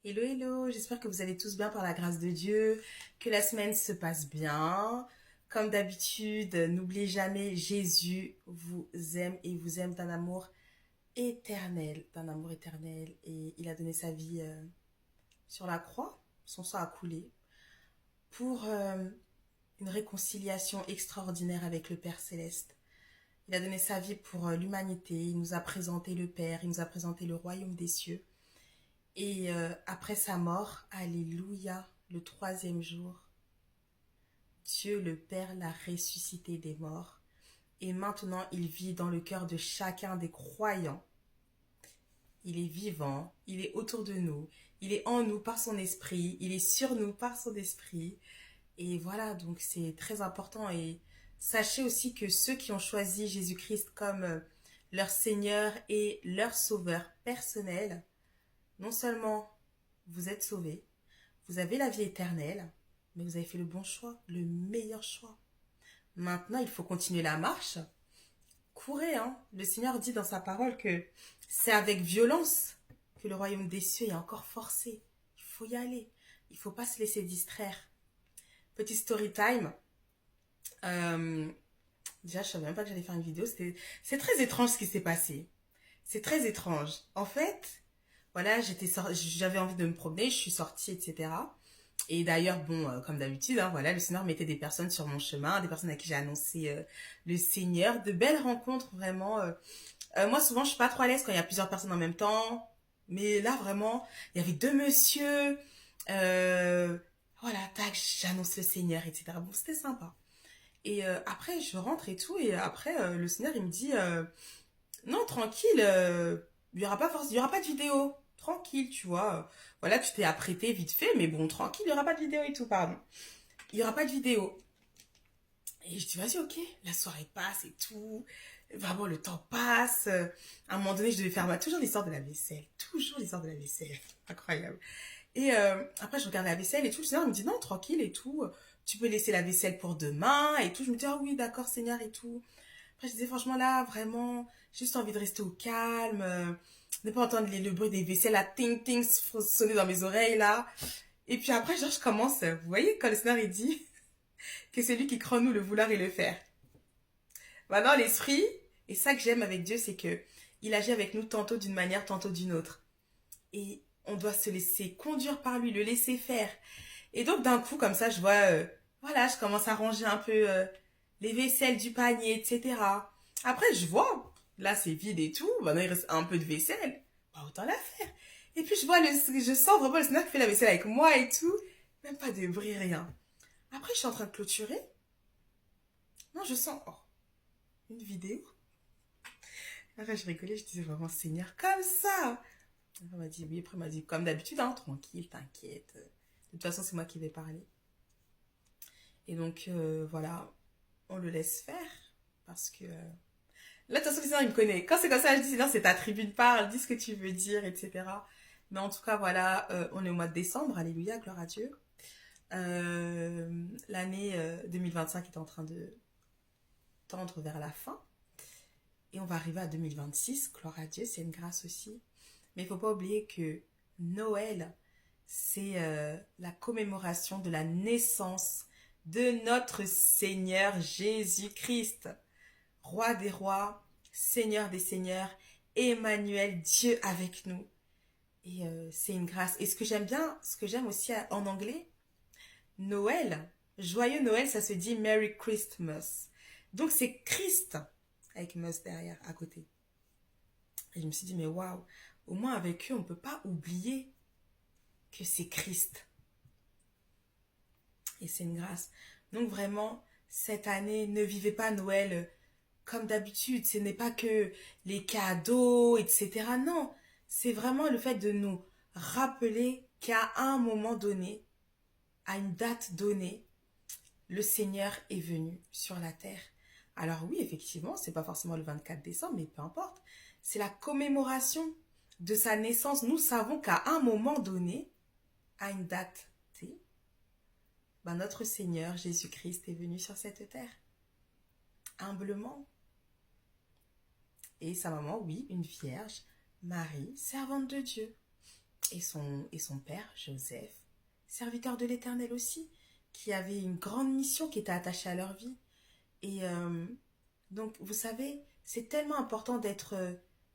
Hello, hello, j'espère que vous allez tous bien par la grâce de Dieu, que la semaine se passe bien. Comme d'habitude, n'oubliez jamais, Jésus vous aime et il vous aime d'un amour éternel. Et il a donné sa vie sur la croix, son sang a coulé, pour une réconciliation extraordinaire avec le Père Céleste. Il a donné sa vie pour l'humanité, il nous a présenté le Père, il nous a présenté le royaume des cieux. Et après sa mort, alléluia, le troisième jour, Dieu le Père l'a ressuscité des morts. Et maintenant, il vit dans le cœur de chacun des croyants. Il est vivant, il est autour de nous, il est en nous par son esprit, il est sur nous par son esprit. Et voilà, donc c'est très important. Et sachez aussi que ceux qui ont choisi Jésus-Christ comme leur Seigneur et leur Sauveur personnel, non seulement vous êtes sauvés, vous avez la vie éternelle, mais vous avez fait le bon choix, le meilleur choix. Maintenant, il faut continuer la marche. Courez, hein. Le Seigneur dit dans sa parole que c'est avec violence que le royaume des cieux est encore forcé. Il faut y aller. Il ne faut pas se laisser distraire. Petit story time. Euh, Déjà, je ne savais même pas que j'allais faire une vidéo. C'est très étrange ce qui s'est passé. C'est très étrange. En fait, voilà, j'avais envie de me promener, je suis sortie, etc. Et d'ailleurs, bon, comme d'habitude, hein, voilà, le Seigneur mettait des personnes sur mon chemin, des personnes à qui j'ai annoncé le Seigneur, de belles rencontres vraiment. Moi, souvent, je suis pas trop à l'aise quand il y a plusieurs personnes en même temps, mais là, vraiment, il y avait deux messieurs. euh, voilà, tac, j'annonce le Seigneur, etc. Bon, c'était sympa. Et après, je rentre et tout, et après, le Seigneur, il me dit, non, tranquille, il y aura pas de vidéo. Tranquille, tu vois. Voilà, tu t'es apprêté vite fait, mais bon, tranquille, il y aura pas de vidéo et tout, pardon. Il y aura pas de vidéo. Et je dis, vas-y, ok, la soirée passe et tout. Vraiment, le temps passe. À un moment donné, je devais faire toujours l'histoire de la vaisselle. Toujours l'histoire de la vaisselle. Incroyable. Et après, je regarde la vaisselle et tout. Le Seigneur me dit, non, tranquille et tout. Tu peux laisser la vaisselle pour demain et tout. Je me dis, ah oui, d'accord, Seigneur et tout. Après, je disais, franchement, là, vraiment, j'ai juste envie de rester au calme, ne pas entendre le bruit des vaisselles, la ting-ting sonner dans mes oreilles, là. Et puis après, genre, je commence, vous voyez, quand le Seigneur, il dit que c'est lui qui crée en nous le vouloir et le faire. Maintenant, l'esprit, et ça que j'aime avec Dieu, c'est que il agit avec nous tantôt d'une manière, tantôt d'une autre. Et on doit se laisser conduire par lui, le laisser faire. Et donc, d'un coup, comme ça, je vois, voilà, je commence à ranger un peu les vaisselles du panier, etc. Après, je vois, là, c'est vide et tout. Maintenant, il reste un peu de vaisselle. Bah, autant la faire. Et puis, je sens vraiment le snack qui fait la vaisselle avec moi et tout. Même pas de bruit, rien. Après, je suis en train de clôturer. Non, je sens, oh, une vidéo. Après, je rigolais, je disais vraiment, Seigneur, comme ça. Après, elle m'a dit, oui, après, elle m'a dit, comme d'habitude, hein, tranquille, t'inquiète. De toute façon, c'est moi qui vais parler. Et donc, voilà, on le laisse faire. Parce que là, de toute façon, le Seigneur, il me connaît. Quand c'est comme ça, je dis, Seigneur, c'est ta tribune, parle, dis ce que tu veux dire, etc. Mais en tout cas, voilà, on est au mois de décembre, alléluia, gloire à Dieu. L'année 2025 est en train de tendre vers la fin. Et on va arriver à 2026, gloire à Dieu, c'est une grâce aussi. Mais il ne faut pas oublier que Noël, c'est la commémoration de la naissance de notre Seigneur Jésus-Christ, Roi des rois, Seigneur des seigneurs, Emmanuel, Dieu avec nous. Et c'est une grâce. Et ce que j'aime bien, ce que j'aime aussi en anglais, Noël, joyeux Noël, ça se dit Merry Christmas. Donc c'est Christ avec Mus derrière, à côté. Et je me suis dit, mais waouh, au moins avec eux, on ne peut pas oublier que c'est Christ. Et c'est une grâce. Donc vraiment, cette année, ne vivez pas Noël comme d'habitude. Ce n'est pas que les cadeaux, etc. Non, c'est vraiment le fait de nous rappeler qu'à un moment donné, à une date donnée, le Seigneur est venu sur la terre. Alors oui, effectivement, c'est pas forcément le 24 décembre, mais peu importe. C'est la commémoration de sa naissance. Nous savons qu'à un moment donné, à une date T, ben notre Seigneur Jésus-Christ est venu sur cette terre, humblement. Et sa maman, oui, une vierge, Marie, servante de Dieu. et son père, Joseph, serviteur de l'Éternel aussi, qui avait une grande mission qui était attachée à leur vie. Et donc, vous savez, c'est tellement important d'être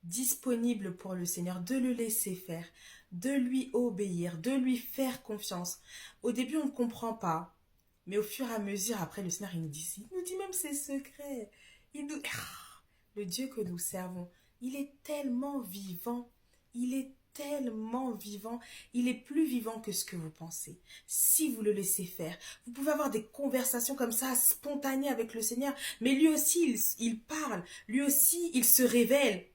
disponible pour le Seigneur, de le laisser faire, de lui obéir, de lui faire confiance. Au début, on ne comprend pas, mais au fur et à mesure, après, le Seigneur, il nous dit même ses secrets. Il nous... Le Dieu que nous servons, il est tellement vivant. Il est tellement vivant. Il est plus vivant que ce que vous pensez. Si vous le laissez faire, vous pouvez avoir des conversations comme ça, spontanées avec le Seigneur. Mais lui aussi, il parle. Lui aussi, il se révèle.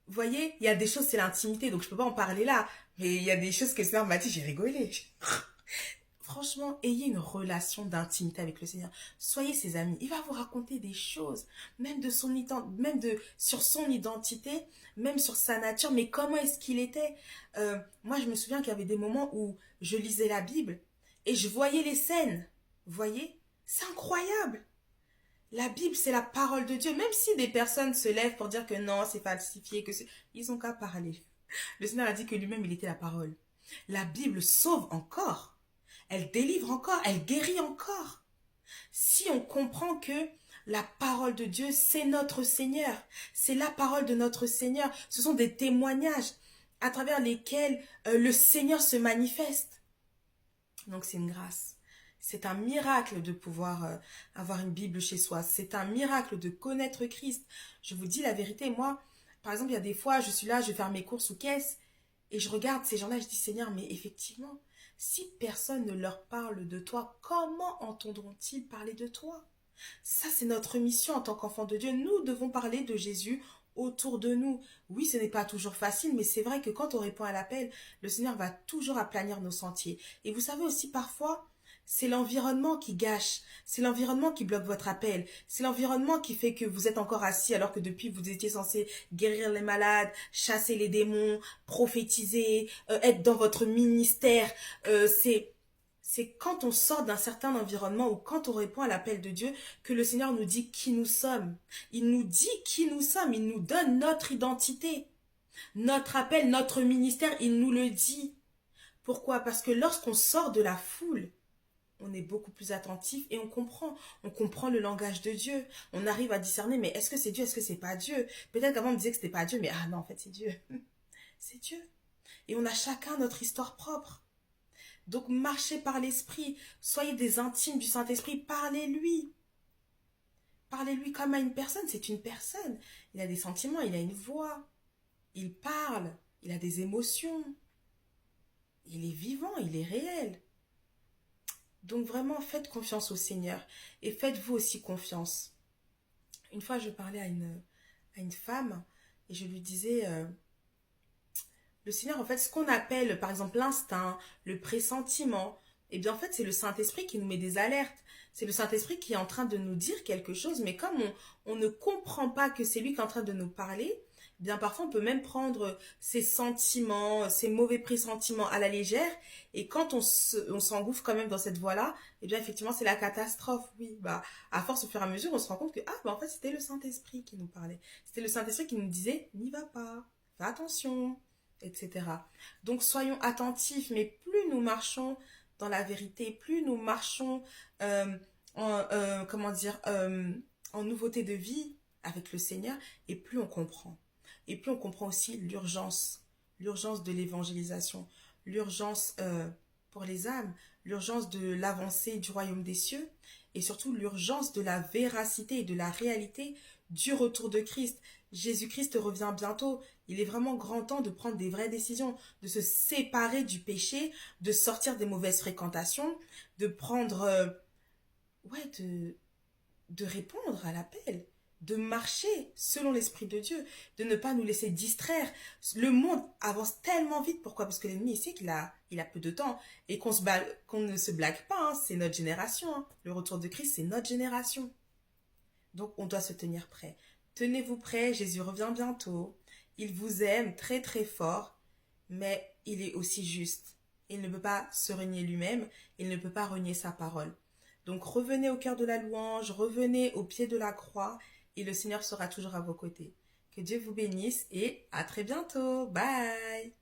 Vous voyez, il y a des choses, c'est l'intimité, donc je peux pas en parler là. Mais il y a des choses que le Seigneur m'a dit, j'ai rigolé. Franchement, ayez une relation d'intimité avec le Seigneur. Soyez ses amis. Il va vous raconter des choses, même de son même de sur son identité, même sur sa nature. Mais comment est-ce qu'il était? Moi, je me souviens qu'il y avait des moments où je lisais la Bible et je voyais les scènes. Vous voyez? C'est incroyable. La Bible, c'est la parole de Dieu. Même si des personnes se lèvent pour dire que non, c'est falsifié, ils ont qu'à parler. Le Seigneur a dit que lui-même, il était la parole. La Bible sauve encore. Elle délivre encore, elle guérit encore. Si on comprend que la parole de Dieu, c'est notre Seigneur, c'est la parole de notre Seigneur, ce sont des témoignages à travers lesquels le Seigneur se manifeste. Donc c'est une grâce. C'est un miracle de pouvoir avoir une Bible chez soi. C'est un miracle de connaître Christ. Je vous dis la vérité, moi, par exemple, il y a des fois, je suis là, je vais faire mes courses ou caisse, et je regarde ces gens-là, je dis, Seigneur, mais effectivement, si personne ne leur parle de toi, comment entendront-ils parler de toi? Ça, c'est notre mission en tant qu'enfants de Dieu. Nous devons parler de Jésus autour de nous. Oui, ce n'est pas toujours facile, mais c'est vrai que quand on répond à l'appel, le Seigneur va toujours aplanir nos sentiers. Et vous savez aussi, parfois, c'est l'environnement qui gâche, c'est l'environnement qui bloque votre appel, c'est l'environnement qui fait que vous êtes encore assis alors que depuis vous étiez censé guérir les malades, chasser les démons, prophétiser, être dans votre ministère. C'est quand on sort d'un certain environnement ou quand on répond à l'appel de Dieu que le Seigneur nous dit qui nous sommes. Il nous dit qui nous sommes, il nous donne notre identité. Notre appel, notre ministère, il nous le dit. Pourquoi? Parce que lorsqu'on sort de la foule, on est beaucoup plus attentif et on comprend le langage de Dieu. On arrive à discerner, mais est-ce que c'est Dieu, est-ce que c'est pas Dieu? Peut-être qu'avant on me disait que c'était pas Dieu, mais ah non, en fait c'est Dieu. C'est Dieu. Et on a chacun notre histoire propre. Donc marchez par l'Esprit, soyez des intimes du Saint-Esprit, parlez-lui. Parlez-lui comme à une personne, c'est une personne. Il a des sentiments, il a une voix, il parle, il a des émotions. Il est vivant, il est réel. Donc vraiment, faites confiance au Seigneur et faites-vous aussi confiance. Une fois, je parlais à une femme et je lui disais, le Seigneur, en fait, ce qu'on appelle, par exemple, l'instinct, le pressentiment, eh bien, en fait, c'est le Saint-Esprit qui nous met des alertes. C'est le Saint-Esprit qui est en train de nous dire quelque chose, mais comme on ne comprend pas que c'est lui qui est en train de nous parler, eh bien, parfois, on peut même prendre ses sentiments, ses mauvais pressentiments à la légère, et quand on s'engouffre quand même dans cette voie-là, eh bien, effectivement, c'est la catastrophe, oui. Bah, à force, au fur et à mesure, on se rend compte que, ah, bah, en fait, c'était le Saint-Esprit qui nous parlait. C'était le Saint-Esprit qui nous disait, n'y va pas, fais attention, etc. Donc soyons attentifs, mais plus nous marchons dans la vérité, plus nous marchons comment dire, en nouveauté de vie avec le Seigneur, et plus on comprend. Et plus on comprend aussi l'urgence de l'évangélisation, l'urgence pour les âmes, l'urgence de l'avancée du royaume des cieux, et surtout l'urgence de la véracité et de la réalité du retour de Christ. Jésus-Christ revient bientôt. Il est vraiment grand temps de prendre des vraies décisions, de se séparer du péché, de sortir des mauvaises fréquentations, de prendre, de répondre à l'appel, de marcher selon l'Esprit de Dieu, de ne pas nous laisser distraire. Le monde avance tellement vite. Pourquoi? Parce que l'ennemi sait il a peu de temps et qu'on ne se blague pas. Hein, c'est notre génération. Hein. Le retour de Christ, c'est notre génération. Donc, on doit se tenir prêt. Tenez-vous prêts, Jésus revient bientôt. Il vous aime très très fort, mais il est aussi juste. Il ne peut pas se renier lui-même, il ne peut pas renier sa parole. Donc revenez au cœur de la louange, revenez au pied de la croix, et le Seigneur sera toujours à vos côtés. Que Dieu vous bénisse et à très bientôt. Bye!